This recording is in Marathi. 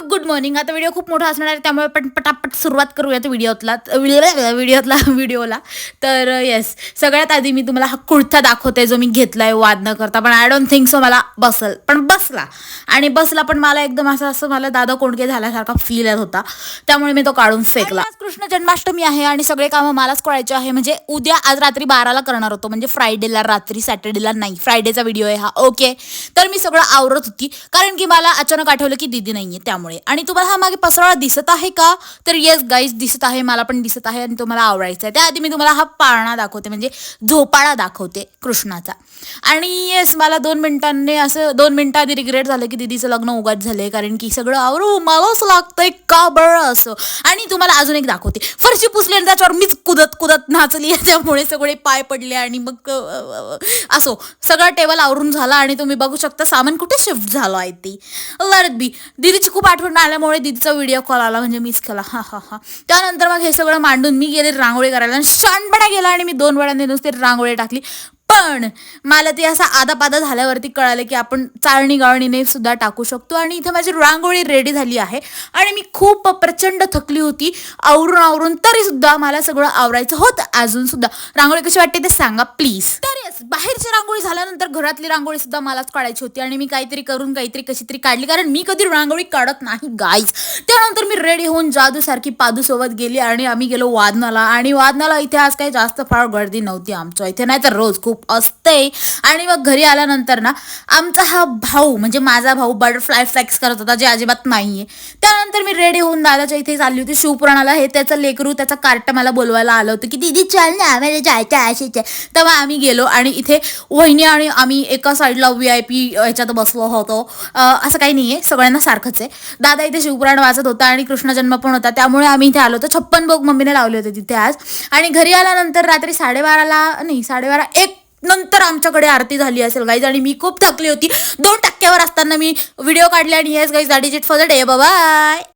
Good morning. आता व्हिडिओ खूप मोठा असणार आहे त्यामुळे पण पटापट सुरुवात करूयात व्हिडिओला. तर येस, सगळ्यात आधी मी तुम्हाला हा कुर्ता दाखवते जो मी घेतलाय वाद न करता, पण आय डोंट थिंक सो मला बसल, पण बसला. आणि बसला पण मला एकदम असं मला दादा कोंडके झाल्यासारखा फील येत होता, त्यामुळे मी तो काढून फेकला. आज कृष्ण जन्माष्टमी आहे आणि सगळे कामं मलाच करायचे आहे. म्हणजे उद्या आज रात्री 12ला करणार होतो, म्हणजे फ्रायडेला रात्री, सॅटर्डेला नाही. फ्रायडेचा व्हिडिओ आहे हा. ओके, तर मी सगळं आवरत होती कारण की मला अचानक आठवलं की दीदी नाहीये त्यामुळे. आणि तुम्हाला हा मागे पसरवळा दिसत आहे का? तर येस गाईज, दिसत आहे, मला पण दिसत आहे आणि तुम्हाला आवडायचा आहे. त्याआधी मी तुम्हाला हा पाळणा दाखवते, म्हणजे झोपाळा दाखवते कृष्णाचा. आणि येस, मला 2 मिनिटं आधी रिग्रेट झालं की दीदीचं लग्न उगाच झालंय, कारण की सगळं आवरू मलाच लागतंय का बरं असं. आणि तुम्हाला अजून एक दाखवते, फरशी पुसली आणि त्याच्यावर मीच कुदत कुदत नाचली, त्यामुळे सगळे पाय पडले आणि मग असो सगळं टेबल आवरून झाला. आणि तुम्ही बघू शकता सामान कुठे शिफ्ट झालं आहे ते. लढत बी दीदीची खूप आठवण आल्यामुळे दीदीचा व्हिडिओ कॉल आला, म्हणजे मीच केला. हा हा हा. त्यानंतर मग हे सगळं मांडून मी गेले रांगोळी करायला, आणि शानपणा गेला आणि मी 2 वेळांनी नुसते रांगोळी टाकली. पण मला ते असं आदापादा झाल्यावरती कळालं की आपण चाळणी गाळणीने सुद्धा टाकू शकतो. आणि इथे माझी रांगोळी रेडी झाली आहे आणि मी खूप प्रचंड थकली होती आवरून तरी सुद्धा मला सगळं आवरायचं होतं. अजून सुद्धा रांगोळी कशी वाटते ते सांगा प्लीज. तर येस, बाहेरची रांगोळी झाल्यानंतर घरातली रांगोळी सुद्धा मलाच काढायची होती आणि मी काहीतरी करून काहीतरी कशी तरी काढली, कारण मी कधी रांगोळी काढत नाही गाईज. त्यानंतर मी रेडी होऊन जादू सारखी पादू सोबत गेली आणि आम्ही गेलो वादनाला. आणि वादनाला इथे आज काही जास्त फार गर्दी नव्हती आमच्या इथे, नाही तर रोज खूप असते. आणि मग घरी आल्यानंतर ना आमचा हा भाऊ, म्हणजे माझा भाऊ बटरफ्लाय फ्लेक्स करत होता, जे अजिबात नाहीये. त्यानंतर मी रेडी होऊन दादाच्या इथे चालली होती शिवपुराणाला. हे त्याचं लेकरू, त्याचा कार्ट मला बोलवायला आलं होतं की दीदी चल ना, आम्हाला जायचं अशीच आहे. तेव्हा आम्ही गेलो आणि इथे वहिनी आणि आम्ही एका साईडला VIP ह्याच्यात बसलो होतो. असं काही नाहीये, सगळ्यांना सारखंच आहे. दादा इथे शिवपुराण वाचत होता आणि कृष्ण जन्म पण होता, त्यामुळे आम्ही इथे आलो होतो. 56 भोग मम्मीने लावले होते तिथे आज. आणि घरी आल्यानंतर रात्री 12:30 1 नंतर आमच्याकडे आरती झाली असेल गाईज, आणि मी खूप थकली होती. 2 टक्क्यावर असताना मी व्हिडिओ काढले. आणि yes guys, that is it for the day. Bye.